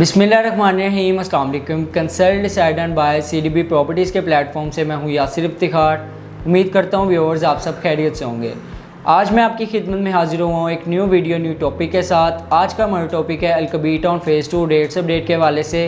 बिस्मिल्लाहिर्रहमानिर्रहीम, अस्सलाम वालेकुम। Consult decide and by CDB properties के प्लेटफॉर्म से मैं हूँ यासिर इफ्तिखार। उम्मीद करता हूँ व्यूअर्स आप सब खैरियत से होंगे। आज मैं आपकी खिदमत में हाजिर हुआ हूँ एक न्यू वीडियो न्यू टॉपिक के साथ। आज का हमारा टॉपिक है अल-कबीर टाउन फेज़ 2 रेट्स अपडेट के हवाले से।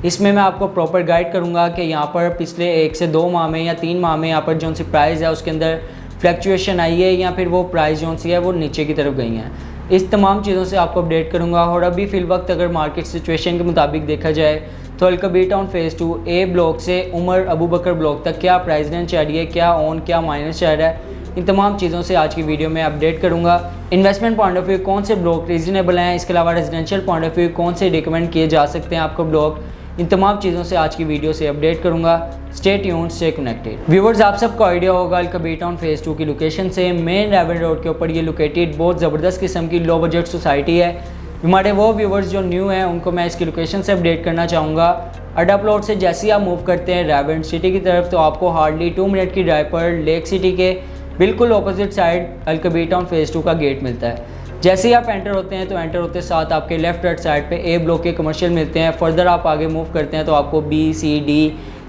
इसमें मैं आपको प्रॉपर गाइड करूँगा कि यहाँ पर पिछले 1 से 2 माह में या 3 माह में यहाँ पर जो सी प्राइस है उसके अंदर फ्लैक्चुएशन आई है या फिर वो प्राइस जो सी है वो नीचे की तरफ गई हैं। इस तमाम चीज़ों से आपको अपडेट करूंगा। और अभी फ़िल वक्त अगर मार्केट सिचुएशन के मुताबिक देखा जाए तो अल-कबीर टाउन फेज़ 2 ए ब्लॉक से उमर अबू बकर ब्लॉक तक क्या प्राइस रेंज चल रही है, क्या ऑन क्या माइनस चल रहा है, इन तमाम चीज़ों से आज की वीडियो में अपडेट करूंगा। इन्वेस्टमेंट पॉइंट ऑफ व्यू कौन से ब्लॉक रीजनेबल हैं, इसके अलावा रेजिडेंशियल पॉइंट ऑफ व्यू कौन से रिकमेंड किए जा सकते हैं आपको ब्लॉक, इन तमाम चीज़ों से आज की वीडियो से अपडेट करूंगा। Stay tuned, stay connected. Viewers, आप सबको आइडिया होगा अल-कबीर टाउन फेज़ 2 की लोकेशन से मेन रेवन रोड के ऊपर ये लोकेटेड बहुत ज़बरदस्त किस्म की लो बजट सोसाइटी है। हमारे वो व्यूअर्स जो न्यू हैं उनको मैं इसकी लोकेशन से अपडेट करना चाहूँगा। अड्डा प्लॉट से जैसे ही आप मूव करते हैं रेवन सिटी की तरफ तो आपको हार्डली 2 मिनट की ड्राइव पर लेक सिटी के बिल्कुल अपोजिट साइड अल-कबीर टाउन फेज़ 2 का गेट मिलता है। जैसे ही आप एंटर होते हैं तो एंटर होते साथ आपके लेफ्ट राइट साइड पे ए ब्लॉक के कमर्शियल मिलते हैं। फर्दर आप आगे मूव करते हैं तो आपको B, C, D,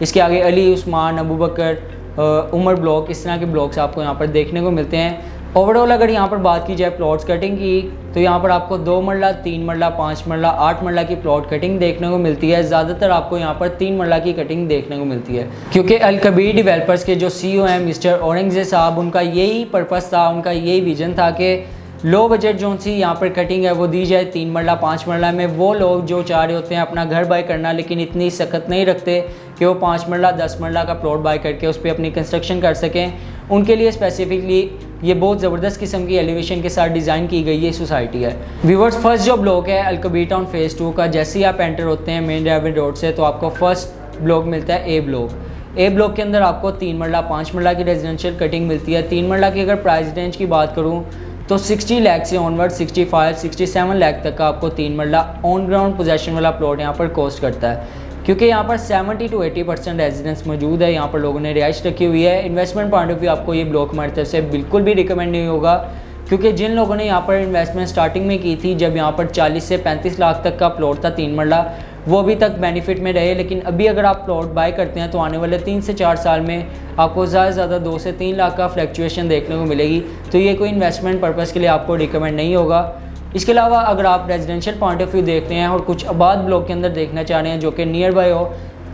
इसके आगे अली, उस्मान, अबू बकर, उमर ब्लॉक, इस तरह के ब्लॉक्स आपको यहाँ पर देखने को मिलते हैं। ओवरऑल अगर यहाँ पर बात की जाए प्लॉट्स कटिंग की तो यहाँ पर आपको 2 मरला, 3 मरला, 5 मरला, 8 मरला की प्लॉट कटिंग देखने को मिलती है। ज़्यादातर आपको यहाँ पर 3 मरला की कटिंग देखने को मिलती है, क्योंकि अल-कबीर डेवलपर्स के जो CEO हैं मिस्टर औरंगज़ेब साहब, उनका यही पर्पज़ था, उनका यही विजन था कि लो बजट जो सी यहाँ पर कटिंग है वो दी जाए 3 मरला 5 मरला में। वो लोग जो चाह रहे होते हैं अपना घर बाय करना लेकिन इतनी सख्त नहीं रखते कि वो 5 मरला 10 मरला का प्लॉट बाय करके उस पर अपनी कंस्ट्रक्शन कर सकें, उनके लिए स्पेसिफिकली ये बहुत ज़बरदस्त किस्म की एलिवेशन के साथ डिज़ाइन की गई ये सोसाइटी है। व्यूअर्स, फर्स्ट जो ब्लॉक है अल-कबीर टाउन फेज़ 2 का, जैसे ही आप एंटर होते हैं मेन रेवन रोड से तो आपको फर्स्ट ब्लॉक मिलता है ए ब्लॉक। ए ब्लॉक के अंदर आपको 3 मरला 5 मरला की रेजिडेंशियल कटिंग मिलती है। 3 मरला की अगर प्राइस रेंज की बात करूँ तो 60 लाख से ऑनवर्ड 65-67 लाख तक का आपको 3 मरला ऑन ग्राउंड पोजेशन वाला प्लॉट यहाँ पर कॉस्ट करता है, क्योंकि यहाँ पर 70 to 80% रेजिडेंस मौजूद है। यहाँ पर लोगों ने रिहाइश रखी हुई है। इन्वेस्टमेंट पॉइंट ऑफ व्यू आपको ये ब्लॉक हमारी तरफ से बिल्कुल भी रिकमेंड नहीं होगा, क्योंकि जिन लोगों ने यहाँ पर इन्वेस्टमेंट स्टार्टिंग में की थी जब यहाँ पर 40 से 35 लाख तक का प्लॉट था 3 मरला, वो अभी तक बेनिफिट में रहे। लेकिन अभी अगर आप प्लॉट बाय करते हैं तो आने वाले 3 से 4 साल में आपको ज़्यादा से ज़्यादा 2 से 3 लाख का फ्लैक्चुएशन देखने को मिलेगी। तो ये कोई इन्वेस्टमेंट पर्पज़ के लिए आपको रिकमेंड नहीं होगा। इसके अलावा अगर आप रेजिडेंशियल पॉइंट ऑफ व्यू देखते हैं और कुछ आबाद ब्लॉक के अंदर देखना चाह रहे हैं जो कि नियर बाय हो,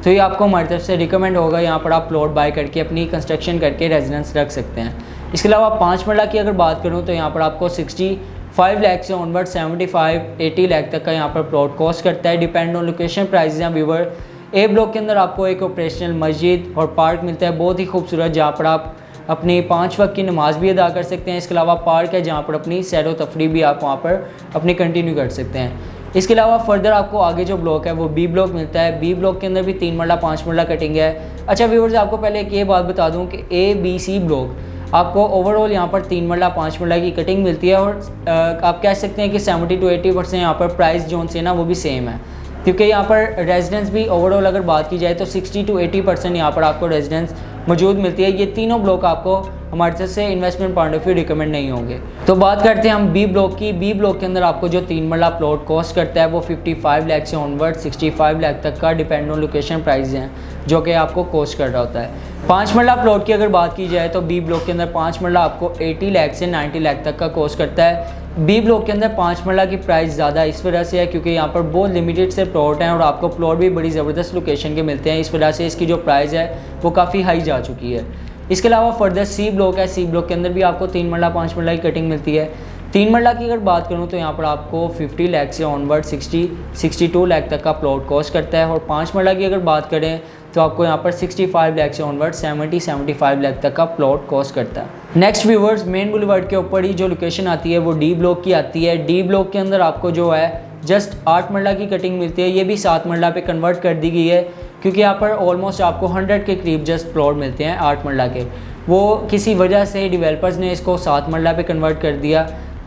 तो ये आपको हमारी तरफ से रिकमेंड होगा। यहाँ पर आप प्लॉट बाय करके अपनी कंस्ट्रक्शन करके रेजिडेंस रख सकते हैं। इसके अलावा 5 मरला की अगर बात करूँ तो यहाँ पर आपको 65 लाख से ऑनवर्ड 75-80 लाख तक का यहाँ पर प्लॉट कॉस्ट करता है। डिपेंड ऑन लोकेशन प्राइस हैं व्यूवर। ए ब्लॉक के अंदर आपको एक ऑपरेशनल मस्जिद और पार्क मिलता है बहुत ही खूबसूरत, जहाँ पर आप अपनी 5 वक्त की नमाज भी अदा कर सकते हैं। इसके अलावा पार्क है जहाँ पर अपनी सैर व तफरी भी आप वहाँ पर अपनी कंटिन्यू कर सकते हैं। इसके अलावा फर्दर आपको आगे जो ब्लॉक है वो बी ब्लॉक मिलता है। बी ब्लॉक के अंदर भी 3 मरला 5 मरला कटिंग है। अच्छा व्यूअर्स, आपको पहले एक ये बात बता दूँ कि A-B-C ब्लॉक आपको ओवरऑल यहाँ पर 3 मरला 5 मरला की कटिंग मिलती है। और आप कह सकते हैं कि 70 to 80% यहाँ पर प्राइस जोन से ना वो भी सेम है, क्योंकि यहाँ पर रेजिडेंस भी ओवरऑल अगर बात की जाए तो 60 to 80% यहाँ पर आपको रेजिडेंस मौजूद मिलती है। ये तीनों ब्लॉक आपको हमारी तरफ से investment point of view recommend नहीं होंगे। तो बात करते हैं हम बी ब्लॉक की। बी ब्लॉक के अंदर आपको जो 3 मरला प्लॉट कॉस्ट करता है वो 55 लाख से ऑनवर्ड 65 लाख तक का डिपेंड ऑन लोकेशन प्राइस हैं जो कि आपको कॉस्ट कर रहा होता है। 5 मरला प्लॉट की अगर बात की जाए तो बी ब्लॉक के अंदर 5 मरला आपको 80 लाख से 90 लाख तक का कॉस्ट करता है। बी ब्लॉक के अंदर 5 मरला की प्राइस ज़्यादा इस वजह से है क्योंकि यहाँ पर बहुत लिमिटेड से प्लॉट हैं और आपको प्लॉट भी बड़ी ज़बरदस्त लोकेशन के मिलते हैं। इस वजह से इसकी जो प्राइस है वो काफ़ी हाई जा चुकी है। इसके अलावा फर्दर सी ब्लॉक है। सी ब्लॉक के अंदर भी आपको 3 मरला 5 मरला की कटिंग मिलती है। 3 मरला की अगर बात करूँ तो यहाँ पर आपको 50 लाख से ऑनवर्ड 60-62 लाख तक का प्लॉट कॉस्ट करता है। और 5 मरला की अगर बात करें तो आपको यहाँ पर 65 लाख से ऑनवर्ड 70-75 लाख तक का प्लॉट कॉस्ट करता है। नेक्स्ट व्यूवर्स, मेन बुलेवार्ड के ऊपर ही जो लोकेशन आती है वो डी ब्लॉक की आती है। डी ब्लॉक के अंदर आपको जो है जस्ट 8 मरला की कटिंग मिलती है। ये भी 7 मरला पे कन्वर्ट कर दी गई है, क्योंकि यहाँ पर ऑलमोस्ट आपको 100 के करीब जस्ट प्लॉट मिलते हैं 8 मरला के। वो किसी वजह से डेवलपर्स ने इसको 7 मरला पे कन्वर्ट कर दिया।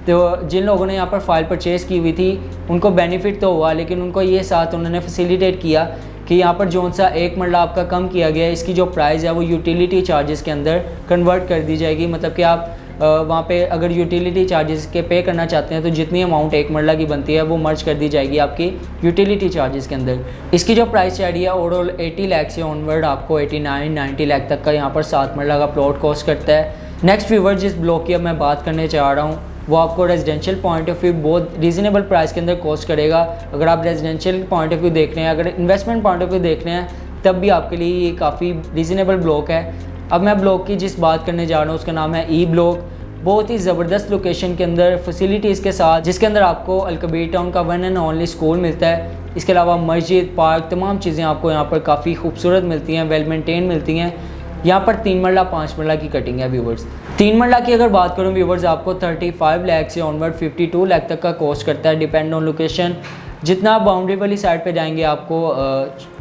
तो जिन लोगों ने यहाँ पर फाइल परचेज़ की हुई थी उनको बेनिफिट तो हुआ, लेकिन उनको ये साथ उन्होंने फैसिलिटेट किया कि यहाँ पर जो सा 1 मरला आपका कम किया गया है, इसकी जो प्राइस है वो यूटिलिटी चार्जेस के अंदर कन्वर्ट कर दी जाएगी। मतलब कि आप वहाँ पे अगर यूटिलिटी चार्जेस के पे करना चाहते हैं तो जितनी अमाउंट एक मरला की बनती है वो मर्ज कर दी जाएगी आपकी यूटिलिटी चार्जेस के अंदर। इसकी जो प्राइस चल रही है ओवरऑल 80 लाख से ऑनवर्ड आपको 89-90 लाख तक का यहाँ पर 7 मरला का प्लॉट कॉस्ट करता है। नेक्स्ट व्यूवर जिस ब्लॉक की अब मैं बात करने चाह रहा हूँ वो आपको रेजिडेंशियल पॉइंट ऑफ व्यू बहुत रीज़नेबल प्राइस के अंदर कॉस्ट करेगा। अगर आप रेजिडेंशियल पॉइंट ऑफ व्यू देख रहे हैं, अगर इन्वेस्टमेंट पॉइंट ऑफ व्यू देख रहे हैं, तब भी आपके लिए ये काफ़ी रीज़नेबल ब्लॉक है। अब मैं ब्लॉक की जिस बात करने जा रहा हूँ उसका नाम है ई ब्लॉक। बहुत ही ज़बरदस्त लोकेशन के अंदर फैसिलिटीज़ के साथ, जिसके अंदर आपको अल-कबीर टाउन का वन एंड ओनली स्कूल मिलता है। इसके अलावा मस्जिद, पार्क, तमाम चीज़ें आपको यहाँ पर काफ़ी खूबसूरत मिलती हैं, वेल मेंटेन मिलती हैं। यहाँ पर 3 मरला 5 मरला की कटिंग है व्यूवर्स। 3 मरला की अगर बात करूँ व्यूवर्स, आपको 35 लाख से ऑनवर्ड 52 लाख तक का कॉस्ट करता है, डिपेंड ऑन लोकेशन। जितना आप बाउंड्री वाली साइड पे जाएंगे आपको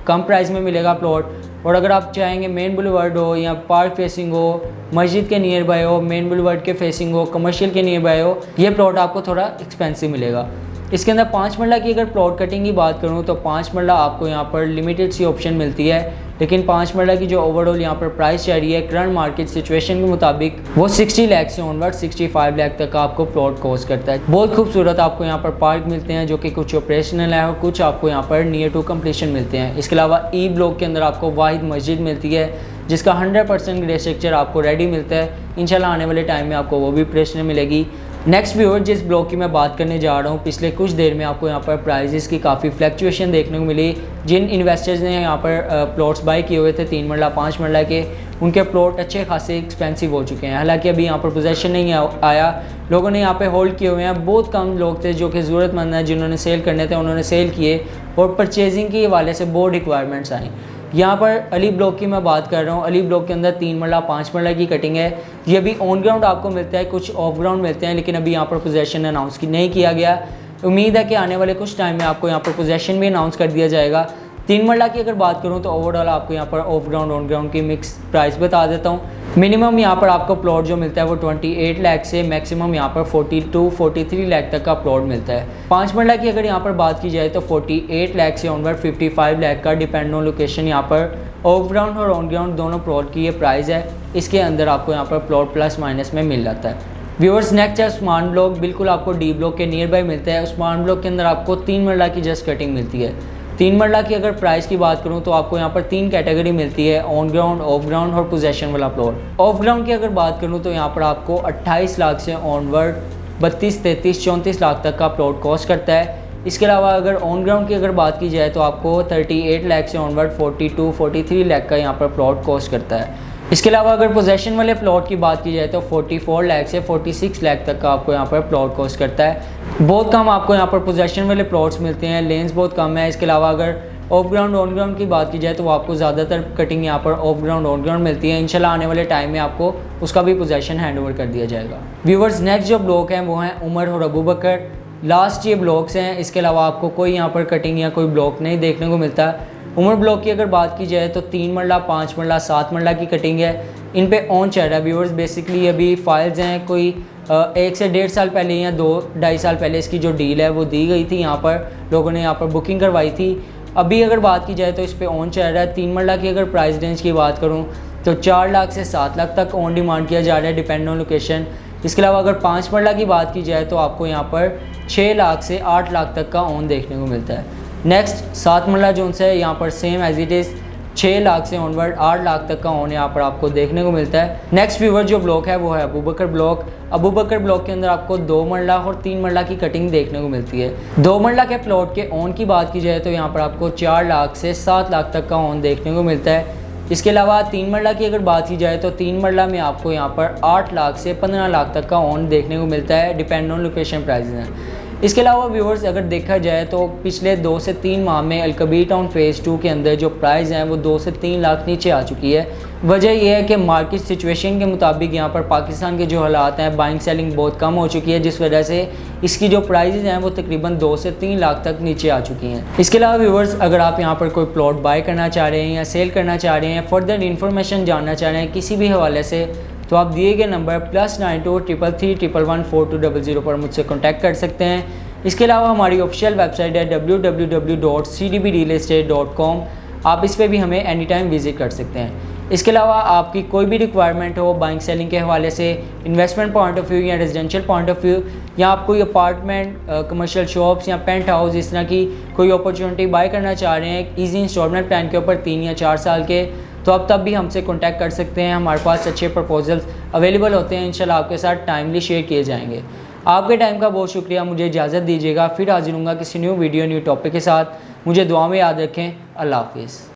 कम प्राइस में मिलेगा प्लॉट, और अगर आप चाहेंगे मेन बुलेवार्ड हो या पार्क फेसिंग हो, मस्जिद के नियर बाय हो, मेन बुलेवार्ड के फेसिंग हो, कमर्शियल के नियर बाय हो, ये प्लॉट आपको थोड़ा एक्सपेंसिव मिलेगा। इसके अंदर 5 मरला की अगर प्लॉट कटिंग की बात करूँ तो 5 मरला आपको यहाँ पर लिमिटेड सी ऑप्शन मिलती है, लेकिन 5 मरला की जो ओवरऑल यहाँ पर प्राइस चल रही है करंट मार्केट सिचुएशन के मुताबिक वो 60 लाख से ऑनवर्ड 65 लाख तक का आपको प्लॉट कॉस्ट करता है। बहुत खूबसूरत आपको यहाँ पर पार्क मिलते हैं जो कि कुछ ऑपरेशनल है और कुछ आपको यहाँ पर नियर टू कंप्लीशन मिलते हैं। इसके अलावा ई ब्लॉक के अंदर आपको वाहिद मस्जिद मिलती है जिसका 100% ग्रे स्ट्रक्चर आपको रेडी मिलता है। इंशाल्लाह आने वाले टाइम में आपको वो भी ऑपरेशनल मिलेगी। नेक्स्ट व्यूअर जिस ब्लॉक की मैं बात करने जा रहा हूँ, पिछले कुछ देर में आपको यहाँ पर प्राइजेस की काफ़ी फ्लक्चुएशन देखने को मिली। जिन इन्वेस्टर्स ने यहाँ पर प्लॉट्स बाय किए हुए थे 3 मरला 5 मरला के, उनके प्लॉट अच्छे खासे एक्सपेंसिव हो चुके हैं। हालांकि अभी यहाँ पर पोजेशन नहीं आया, लोगों ने यहाँ पे होल्ड किए हुए हैं। बहुत कम लोग थे जो कि ज़रूरतमंद हैं जिन्होंने सेल करने थे, उन्होंने सेल किए और परचेजिंग के हवाले से बहुत रिक्वायरमेंट्स आई। यहाँ पर अली ब्लॉक की मैं बात कर रहा हूँ। अली ब्लॉक के अंदर 3 मरला 5 मरला की कटिंग है। ये अभी ऑन ग्राउंड आपको मिलता है, कुछ ऑफ ग्राउंड मिलते हैं, लेकिन अभी यहाँ पर पोजेशन अनाउंस नहीं किया गया। उम्मीद है कि आने वाले कुछ टाइम में आपको यहाँ पर पोजेशन भी अनाउंस कर दिया जाएगा। 3 मरला की अगर बात करूँ तो ओवरऑल आपको यहाँ पर ऑफ ग्राउंड ऑन ग्राउंड की मिक्स प्राइस बता देता हूँ। मिनिमम यहाँ पर आपको प्लॉट जो मिलता है वो 28 लाख से मैक्सिमम यहाँ पर 42-43 लाख तक का प्लॉट मिलता है। 5 मरला की अगर यहाँ पर बात की जाए तो 48 लाख से ऑनवर्ड 55 लाख का, डिपेंड ऑन लोकेशन यहाँ पर ऑफ ग्राउंड और ऑन ग्राउंड दोनों प्लॉट की ये प्राइस है। इसके अंदर आपको यहाँ पर प्लॉट प्लस माइनस में मिल जाता है। व्यूअर्स नेक्स्ट है उस्मान ब्लॉक, बिल्कुल आपको डी ब्लॉक के नियर बाय मिलता है। उस्मान ब्लॉक के अंदर आपको 3 मरला की जस्ट कटिंग मिलती है। 3 मरला की अगर प्राइस की बात करूं तो आपको यहाँ पर 3 कैटेगरी मिलती है, ऑन ग्राउंड, ऑफ ग्राउंड और पोजेशन वाला प्लॉट। ऑफ ग्राउंड की अगर बात करूं तो यहाँ पर आपको 28 लाख से ऑनवर्ड 32, 33, 34 लाख तक का प्लॉट कॉस्ट करता है। इसके अलावा अगर ऑन ग्राउंड की अगर बात की जाए तो आपको 38 लाख से ऑनवर्ड 42-43 लाख का यहाँ पर प्लॉट कॉस्ट करता है। इसके अलावा अगर पोजेशन वाले प्लॉट की बात की जाए तो 44 लाख से 46 लाख तक का आपको यहाँ पर प्लॉट कॉस्ट करता है। बहुत कम आपको यहाँ पर पोजेशन वाले प्लॉट्स मिलते हैं, लेंस बहुत कम है। इसके अलावा अगर ऑफ ग्राउंड ऑन ग्राउंड की बात की जाए तो आपको ज़्यादातर कटिंग यहाँ पर ऑफ ग्राउंड ऑन ग्राउंड मिलती है। इंशाल्लाह आने वाले टाइम में आपको उसका भी पोजेशन हैंड ओवर कर दिया जाएगा। व्यूवर्स नेक्स्ट जो ब्लॉक हैं वो हैं उमर और अबू बकर, लास्ट ये ब्लॉक्स हैं। इसके अलावा आपको कोई यहाँ पर कटिंग या कोई ब्लॉक नहीं देखने को मिलता। उमर ब्लॉक की अगर बात की जाए तो 3 मरला 5 मरला 7 मरला की कटिंग है। इन पे ऑन चल रहा है व्यूअर्स। बेसिकली अभी फाइल्स हैं, कोई 1 से 1.5 साल पहले या 2-2.5 साल पहले इसकी जो डील है वो दी गई थी, यहाँ पर लोगों ने यहाँ पर बुकिंग करवाई थी। अभी अगर बात की जाए तो इस पे ऑन चल रहा है। 3 मरला की अगर प्राइस रेंज की बात करूँ तो 4 लाख से 7 लाख तक ऑन डिमांड किया जा रहा है, डिपेंड ऑन लोकेशन। इसके अलावा अगर 5 मरला की बात की जाए तो आपको यहाँ पर 6 लाख से 8 लाख तक का ऑन देखने को मिलता है। नेक्स्ट 7 मरला जोन से यहाँ पर same as it is 6 lakh से ऑनवर्ड 8 लाख तक का ऑन यहाँ पर आपको देखने को मिलता है। नेक्स्ट व्यूवर जो ब्लॉक है वो है अबू बकर ब्लॉक। अबू बकर ब्लॉक के अंदर आपको 2 मरला और 3 मरला की कटिंग देखने को मिलती है। 2 मरला के प्लॉट के ऑन की बात की जाए तो यहाँ पर आपको 4 लाख से 7 लाख तक का ऑन देखने को मिलता है। इसके अलावा 3 मरला की अगर बात की जाए तो 3 मरला में आपको यहाँ पर 8 लाख से 15 लाख तक का ऑन देखने को मिलता है, डिपेंड ऑन लोकेशन प्राइसेस हैं। इसके अलावा व्यूअर्स अगर देखा जाए तो पिछले 2 से 3 माह में अल-कबीर टाउन फेज़ 2 के अंदर जो प्राइस हैं वो 2 से 3 लाख नीचे आ चुकी है। वजह यह है कि मार्केट सिचुएशन के मुताबिक यहाँ पर पाकिस्तान के जो हालात हैं, बाइंग सेलिंग बहुत कम हो चुकी है, जिस वजह से इसकी जो प्राइसेस हैं वो तकरीबन 2 से 3 लाख तक नीचे आ चुकी हैं। इसके अलावा व्यूअर्स अगर आप यहाँ पर कोई प्लॉट बाय करना चाह रहे हैं या सेल करना चाह रहे हैं, फर्दर इन्फॉर्मेशन जानना चाह रहे हैं किसी भी हवाले से, तो आप दिए गए नंबर +92 333 111 4200 पर मुझसे कॉन्टैक्ट कर सकते हैं। इसके अलावा हमारी ऑफिशियल वेबसाइट है www.cdbrealestate.com। आप इस पर भी हमें एनी टाइम विज़िट कर सकते हैं। इसके अलावा आपकी कोई भी रिक्वायरमेंट हो बाइंग सेलिंग के हवाले से, इन्वेस्टमेंट पॉइंट ऑफ व्यू या रेजिडेंशियल पॉइंट ऑफ व्यू, या आप कोई अपार्टमेंट, कमर्शियल शॉप्स या पेंट हाउस इस तरह की कोई अपॉर्चुनिटी बाय करना चाह रहे हैं ईजी इंस्टॉलमेंट प्लान के ऊपर 3 या 4 साल के, तो आप तब भी हमसे कॉन्टैक्ट कर सकते हैं। हमारे पास अच्छे प्रपोजल्स अवेलेबल होते हैं, इंशाल्लाह आपके साथ टाइमली शेयर किए जाएंगे। आपके टाइम का बहुत शुक्रिया, मुझे इजाज़त दीजिएगा। फिर हाजिर हूँगा किसी न्यू वीडियो न्यू टॉपिक के साथ। मुझे दुआ में याद रखें। अल्लाह हाफिज़।